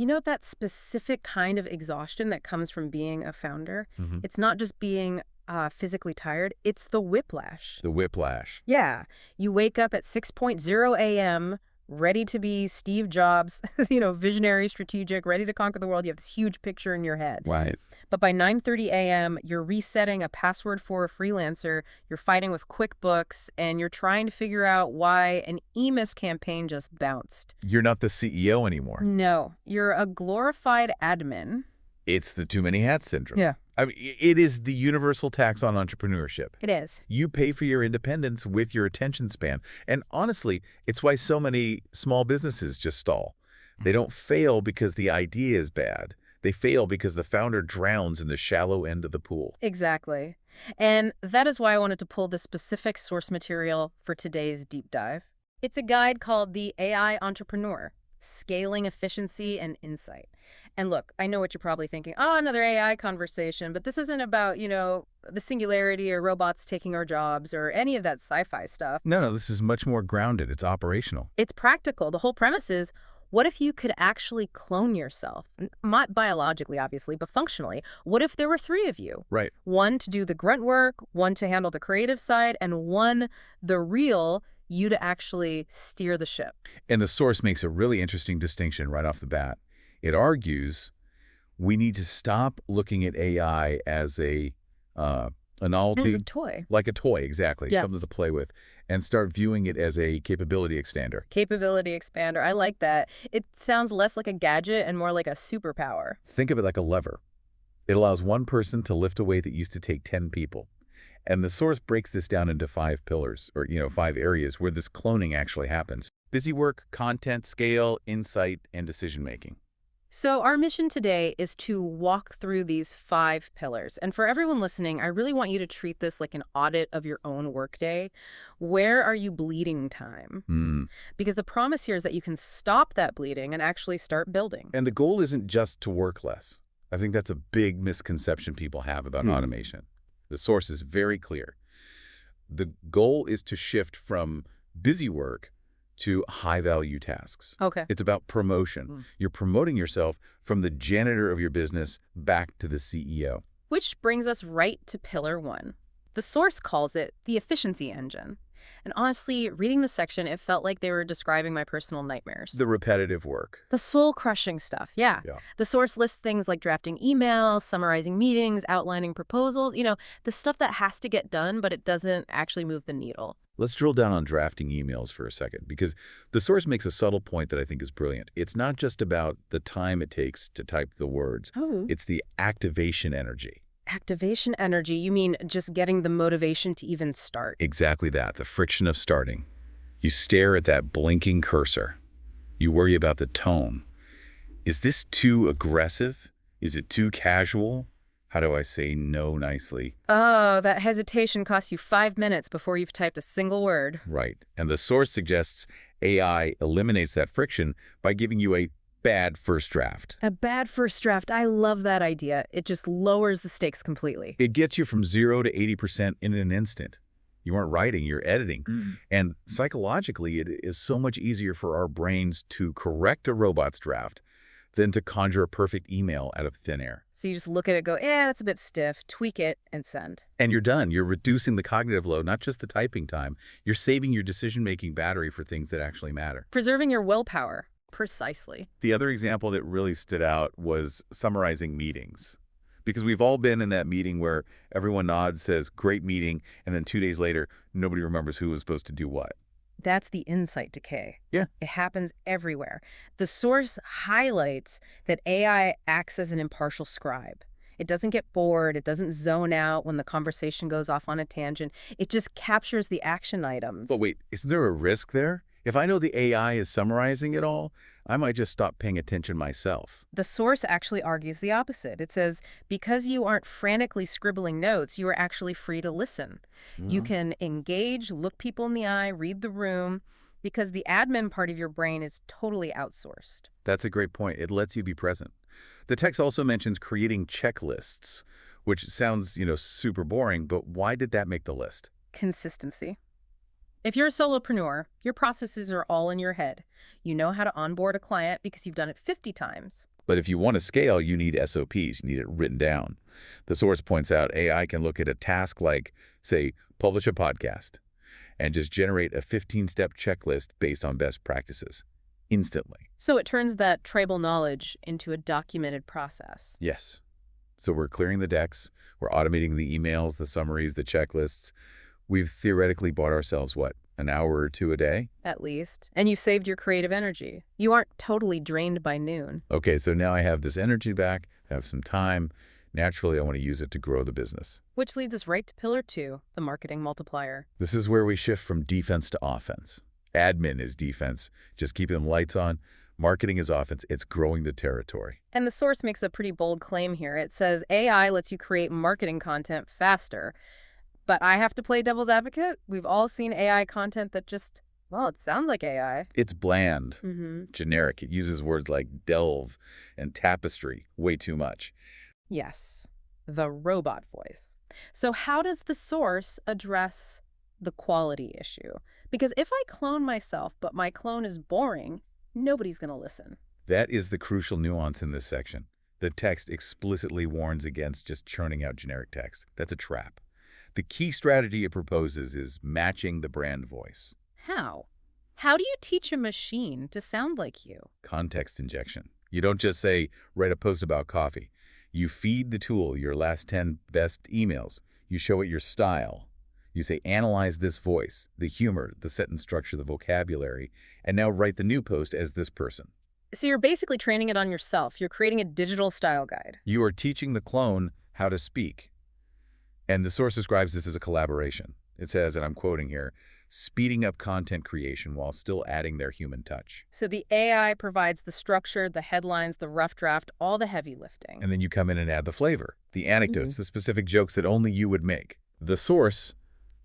You know, that specific kind of exhaustion that comes from being a founder, Hmm. it's not just being physically tired, it's the whiplash. The whiplash. Yeah, you wake up at 6:00 a.m., ready to be Steve Jobs, visionary, strategic, ready to conquer the world. You have this huge picture in your head. Right. But by 9:30 a.m., you're resetting a password for a freelancer, you're fighting with QuickBooks, and you're trying to figure out why an EMIS campaign just bounced. You're not the CEO anymore. No, you're a glorified admin. It's the too many hats syndrome. Yeah, I mean, it is the universal tax on entrepreneurship. it is. You pay for your independence with your attention span. And honestly, it's why so many small businesses just stall. They don't fail because the idea is bad. They fail because the founder drowns in the shallow end of the pool. Exactly. And that is why I wanted to pull this specific source material for today's deep dive. It's a guide called The AI Entrepreneur: Scaling Efficiency and Insight. And look, I know what you're probably thinking. Oh, another AI conversation, but this isn't about, the singularity or robots taking our jobs or any of that sci-fi stuff. No, this is much more grounded. It's operational. It's practical. The whole premise is, what if you could actually clone yourself? Not biologically, obviously, but functionally. What if there were three of you? Right. One to do the grunt work, one to handle the creative side, and one, the real, you to actually steer the ship. And the source makes a really interesting distinction right off the bat. It argues we need to stop looking at AI as a novelty, Toy. like a toy, exactly, Yes. something to play with, and start viewing it as a capability expander. Capability expander. I like that. It sounds less like a gadget and more like a superpower. Think of it like a lever. It allows one person to lift a weight that used to take 10 people. And the source breaks this down into 5 pillars, or, 5 areas where this cloning actually happens. Busy work, content, scale, insight, and decision-making. So our mission today is to walk through these 5 pillars. And for everyone listening, I really want you to treat this like an audit of your own workday. Where are you bleeding time? Because the promise here is that you can stop that bleeding and actually start building. And the goal isn't just to work less. I think that's a big misconception people have about automation. The source is very clear. The goal is to shift from busy work to high-value tasks. Okay. It's about promotion. You're promoting yourself from the janitor of your business back to the CEO. Which brings us right to pillar 1. The source calls it the efficiency engine. And honestly, reading this section, it felt like they were describing my personal nightmares. The repetitive work. The soul-crushing stuff, yeah. The source lists things like drafting emails, summarizing meetings, outlining proposals, the stuff that has to get done, but it doesn't actually move the needle. Let's drill down on drafting emails for a second, because the source makes a subtle point that I think is brilliant. It's not just about the time it takes to type the words. Oh. It's the activation energy. Activation energy, you mean just getting the motivation to even start? Exactly that, the friction of starting. You stare at that blinking cursor. You worry about the tone. Is this too aggressive? Is it too casual? How do I say no nicely? Oh, that hesitation costs you 5 minutes before you've typed a single word. Right. And the source suggests AI eliminates that friction by giving you a bad first draft. A bad first draft. I love that idea. It just lowers the stakes completely. It gets you from 0 to 80% in an instant. You aren't writing, you're editing. And psychologically, it is so much easier for our brains to correct a robot's draft than to conjure a perfect email out of thin air. So you just look at it, go, that's a bit stiff, tweak it, and send. And you're done. You're reducing the cognitive load, not just the typing time. You're saving your decision-making battery for things that actually matter. Preserving your willpower. Precisely. The other example that really stood out was summarizing meetings. Because we've all been in that meeting where everyone nods, says, great meeting, and then 2 days later, nobody remembers who was supposed to do what. That's the insight decay. Yeah. It happens everywhere. The source highlights that AI acts as an impartial scribe. It doesn't get bored. It doesn't zone out when the conversation goes off on a tangent. It just captures the action items. But wait, isn't there a risk there? If I know the AI is summarizing it all, I might just stop paying attention myself. The source actually argues the opposite. It says, because you aren't frantically scribbling notes, you are actually free to listen. You can engage, look people in the eye, read the room, because the admin part of your brain is totally outsourced. That's a great point. It lets you be present. The text also mentions creating checklists, which sounds, super boring, but why did that make the list? Consistency. If you're a solopreneur, your processes are all in your head. You know how to onboard a client because you've done it 50 times. But if you want to scale, you need SOPs. You need it written down. The source points out AI can look at a task like, say, publish a podcast, and just generate a 15-step checklist based on best practices instantly. So it turns that tribal knowledge into a documented process. Yes. So we're clearing the decks. We're automating the emails, the summaries, the checklists. We've theoretically bought ourselves, what, an hour or two a day? At least. And you saved your creative energy. You aren't totally drained by noon. Okay, so now I have this energy back, I have some time. Naturally, I want to use it to grow the business. Which leads us right to pillar 2, the marketing multiplier. This is where we shift from defense to offense. Admin is defense, just keeping the lights on. Marketing is offense, it's growing the territory. And the source makes a pretty bold claim here. It says AI lets you create marketing content faster. But I have to play devil's advocate. We've all seen AI content that just, well, it sounds like AI. It's bland, generic. It uses words like delve and tapestry way too much. Yes, the robot voice. So how does the source address the quality issue? Because if I clone myself, but my clone is boring, nobody's going to listen. That is the crucial nuance in this section. The text explicitly warns against just churning out generic text. That's a trap. The key strategy it proposes is matching the brand voice. How? How do you teach a machine to sound like you? Context injection. You don't just say, write a post about coffee. You feed the tool your last 10 best emails. You show it your style. You say, analyze this voice, the humor, the sentence structure, the vocabulary, and now write the new post as this person. So you're basically training it on yourself. You're creating a digital style guide. You are teaching the clone how to speak. And the source describes this as a collaboration. It says, and I'm quoting here, speeding up content creation while still adding their human touch. So the AI provides the structure, the headlines, the rough draft, all the heavy lifting. And then you come in and add the flavor, the anecdotes, the specific jokes that only you would make. The source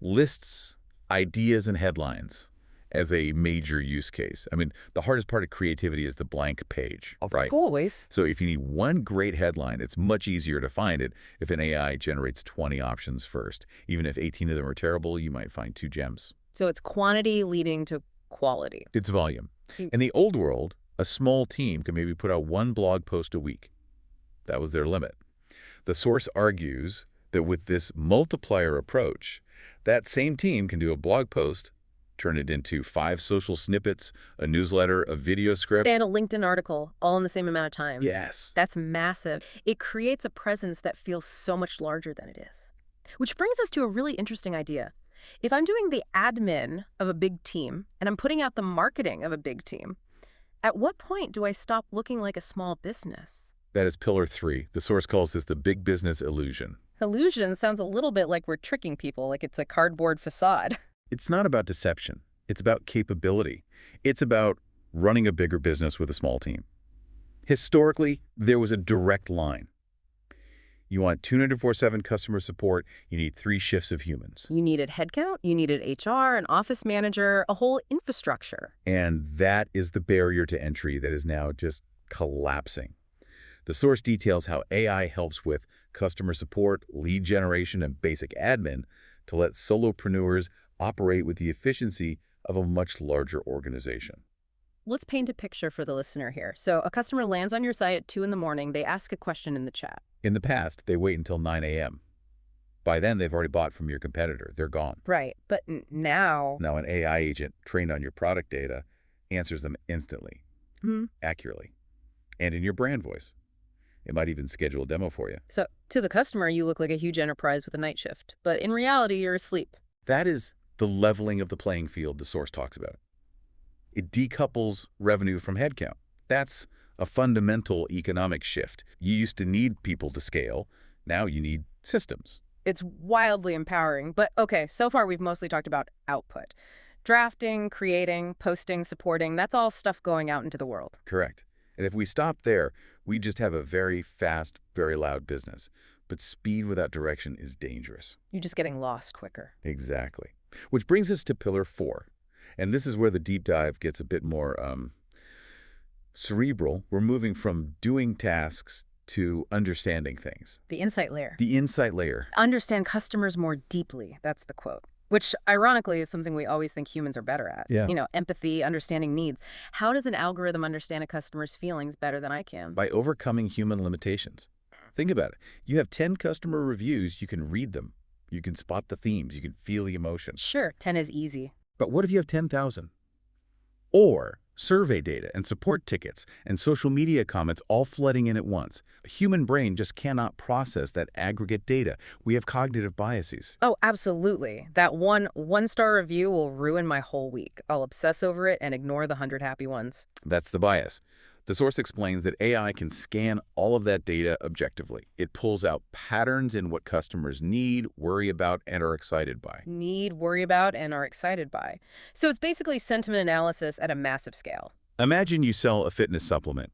lists ideas and headlines as a major use case. I mean, the hardest part of creativity is the blank page, right? Always. So if you need one great headline, it's much easier to find it if an AI generates 20 options first. Even if 18 of them are terrible, you might find 2 gems. So it's quantity leading to quality. It's volume. In the old world, a small team could maybe put out 1 blog post a week. That was their limit. The source argues that with this multiplier approach, that same team can do a blog post, turn it into 5 social snippets, a newsletter, a video script. And a LinkedIn article, all in the same amount of time. Yes. That's massive. It creates a presence that feels so much larger than it is. Which brings us to a really interesting idea. If I'm doing the admin of a big team and I'm putting out the marketing of a big team, at what point do I stop looking like a small business? That is pillar 3. The source calls this the big business illusion. Illusion sounds a little bit like we're tricking people, like it's a cardboard facade. It's not about deception. It's about capability. It's about running a bigger business with a small team. Historically, there was a direct line. You want 24/7 customer support, you need 3 shifts of humans. You needed headcount, you needed HR, an office manager, a whole infrastructure. And that is the barrier to entry that is now just collapsing. The source details how AI helps with customer support, lead generation, and basic admin to let solopreneurs operate with the efficiency of a much larger organization. Let's paint a picture for the listener here. So a customer lands on your site at 2 in the morning. They ask a question in the chat. In the past, they wait until 9 a.m. By then, they've already bought from your competitor. They're gone. Right. But now... Now, an AI agent trained on your product data answers them instantly, accurately, and in your brand voice. It might even schedule a demo for you. So to the customer, you look like a huge enterprise with a night shift. But in reality, you're asleep. That is the leveling of the playing field the source talks about. It decouples revenue from headcount. That's a fundamental economic shift. You used to need people to scale. Now you need systems. It's wildly empowering. But okay, so far we've mostly talked about output. Drafting, creating, posting, supporting, that's all stuff going out into the world. Correct. And if we stop there, we just have a very fast, very loud business. But speed without direction is dangerous. You're just getting lost quicker. Exactly. Which brings us to pillar 4. And this is where the deep dive gets a bit more cerebral. We're moving from doing tasks to understanding things. The insight layer. The insight layer. Understand customers more deeply. That's the quote. Which, ironically, is something we always think humans are better at. Yeah. Empathy, understanding needs. How does an algorithm understand a customer's feelings better than I can? By overcoming human limitations. Think about it. You have 10 customer reviews, you can read them. You can spot the themes, you can feel the emotion. Sure, 10 is easy. But what if you have 10,000? Or survey data and support tickets and social media comments all flooding in at once. A human brain just cannot process that aggregate data. We have cognitive biases. Oh, absolutely. That one-star review will ruin my whole week. I'll obsess over it and ignore the 100 happy ones. That's the bias. The source explains that AI can scan all of that data objectively. It pulls out patterns in what customers need, worry about, and are excited by. Need, worry about, and are excited by. So it's basically sentiment analysis at a massive scale. Imagine you sell a fitness supplement.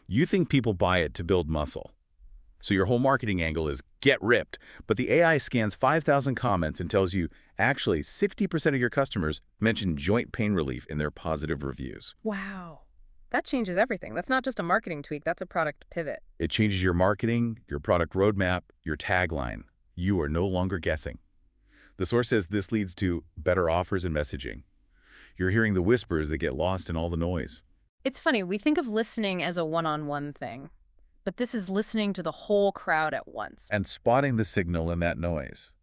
You think people buy it to build muscle. So your whole marketing angle is get ripped, but the AI scans 5,000 comments and tells you actually 60% of your customers mention joint pain relief in their positive reviews. Wow. That changes everything. That's not just a marketing tweak, that's a product pivot. It changes your marketing, your product roadmap, your tagline. You are no longer guessing. The source says this leads to better offers and messaging. You're hearing the whispers that get lost in all the noise. It's funny, we think of listening as a one-on-one thing, but this is listening to the whole crowd at once. And spotting the signal in that noise.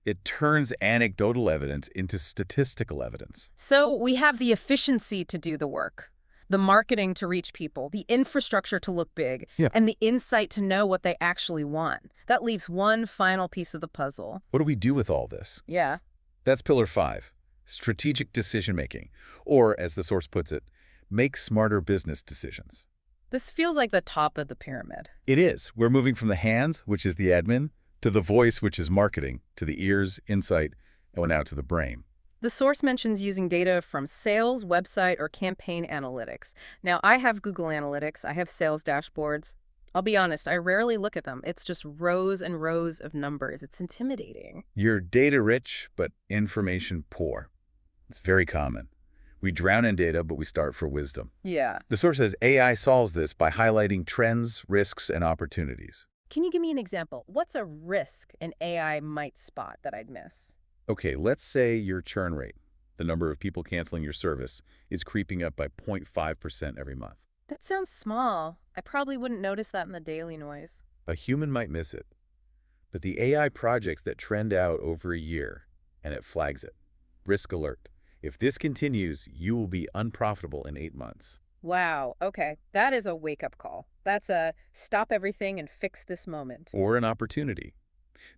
It turns anecdotal evidence into statistical evidence. So we have the efficiency to do the work, the marketing to reach people, the infrastructure to look big, and the insight to know what they actually want. That leaves one final piece of the puzzle. What do we do with all this? Yeah. That's pillar 5, strategic decision-making, or, as the source puts it, make smarter business decisions. This feels like the top of the pyramid. It is. We're moving from the hands, which is the admin, to the voice, which is marketing, to the ears, insight, and now to the brain. The source mentions using data from sales, website, or campaign analytics. Now, I have Google Analytics. I have sales dashboards. I'll be honest, I rarely look at them. It's just rows and rows of numbers. It's intimidating. You're data-rich, but information poor. It's very common. We drown in data, but we start for wisdom. Yeah. The source says AI solves this by highlighting trends, risks, and opportunities. Can you give me an example? What's a risk an AI might spot that I'd miss? Okay, let's say your churn rate, the number of people canceling your service, is creeping up by 0.5% every month. That sounds small. I probably wouldn't notice that in the daily noise. A human might miss it, but the AI projects that trend out over a year, and it flags it. Risk alert. If this continues, you will be unprofitable in 8 months. Wow, okay. That is a wake-up call. That's a stop everything and fix this moment. Or an opportunity.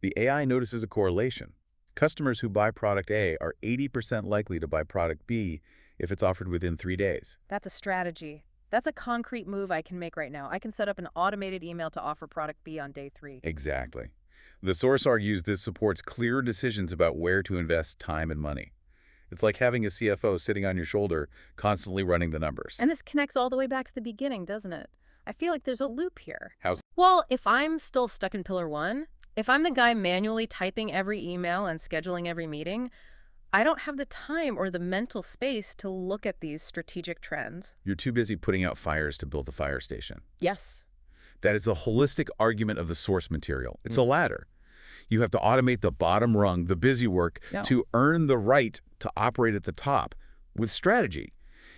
The AI notices a correlation. Customers who buy product A are 80% likely to buy product B if it's offered within 3 days. That's a strategy. That's a concrete move I can make right now. I can set up an automated email to offer product B on day 3. Exactly. The source argues this supports clearer decisions about where to invest time and money. It's like having a CFO sitting on your shoulder, constantly running the numbers. And this connects all the way back to the beginning, doesn't it? I feel like there's a loop here. How? Well, if I'm still stuck in pillar 1, if I'm the guy manually typing every email and scheduling every meeting, I don't have the time or the mental space to look at these strategic trends. You're too busy putting out fires to build the fire station. Yes. That is the holistic argument of the source material. It's a ladder. You have to automate the bottom rung, the busy work, to earn the right to operate at the top with strategy.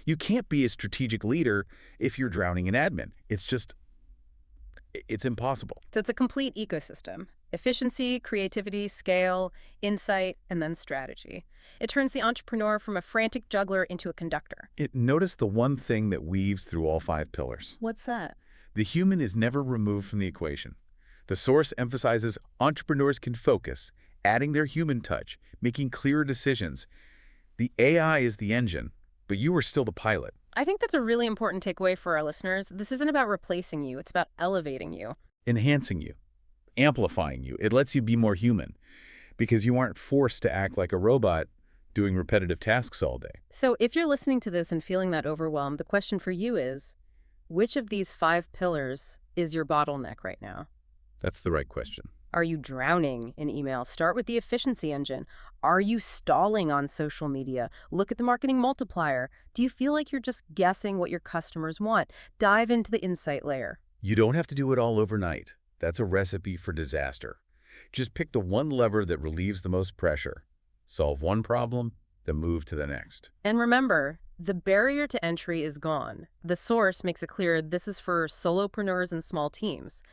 You can't be a strategic leader if you're drowning in admin. It's impossible. So it's a complete ecosystem. Efficiency, creativity, scale, insight, and then strategy. It turns the entrepreneur from a frantic juggler into a conductor. Notice the one thing that weaves through all 5 pillars. What's that? The human is never removed from the equation. The source emphasizes entrepreneurs can focus, adding their human touch, making clearer decisions. The AI is the engine, but you are still the pilot. I think that's a really important takeaway for our listeners. This isn't about replacing you. It's about elevating you. Enhancing you, amplifying you. It lets you be more human because you aren't forced to act like a robot doing repetitive tasks all day. So if you're listening to this and feeling that overwhelmed, the question for you is, which of these 5 pillars is your bottleneck right now? That's the right question. Are you drowning in email? Start with the efficiency engine. Are you stalling on social media? Look at the marketing multiplier. Do you feel like you're just guessing what your customers want? Dive into the insight layer. You don't have to do it all overnight. That's a recipe for disaster. Just pick the one lever that relieves the most pressure. Solve one problem, then move to the next. And remember, the barrier to entry is gone. The source makes it clear this is for solopreneurs and small teams.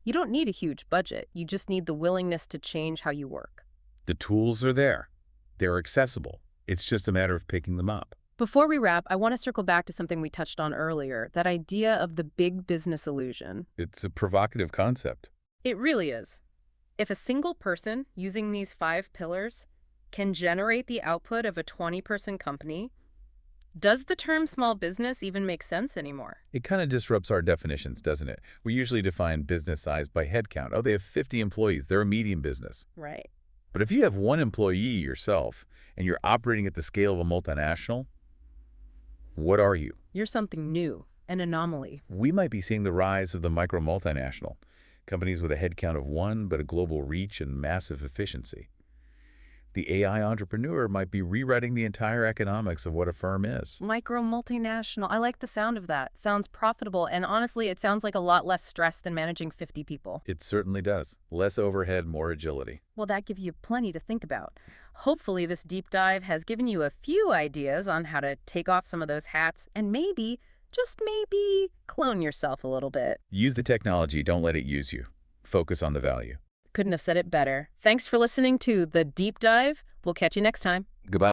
You don't need a huge budget. You just need the willingness to change how you work. The tools are there. They're accessible. It's just a matter of picking them up. Before we wrap, I want to circle back to something we touched on earlier, that idea of the big business illusion. It's a provocative concept. It really is. If a single person using these 5 pillars can generate the output of a 20-person company, does the term small business even make sense anymore? It kind of disrupts our definitions, doesn't it? We usually define business size by headcount. Oh, they have 50 employees. They're a medium business. Right. But if you have 1 employee yourself and you're operating at the scale of a multinational, what are you? You're something new, an anomaly. We might be seeing the rise of the micro-multinational, companies with a headcount of 1 but a global reach and massive efficiency. The AI entrepreneur might be rewriting the entire economics of what a firm is. Micro multinational. I like the sound of that. Sounds profitable, and honestly, it sounds like a lot less stress than managing 50 people. It certainly does. Less overhead, more agility. Well, that gives you plenty to think about. Hopefully, this deep dive has given you a few ideas on how to take off some of those hats and maybe, just maybe, clone yourself a little bit. Use the technology, don't let it use you. Focus on the value. Couldn't have said it better. Thanks for listening to The Deep Dive. We'll catch you next time. Goodbye.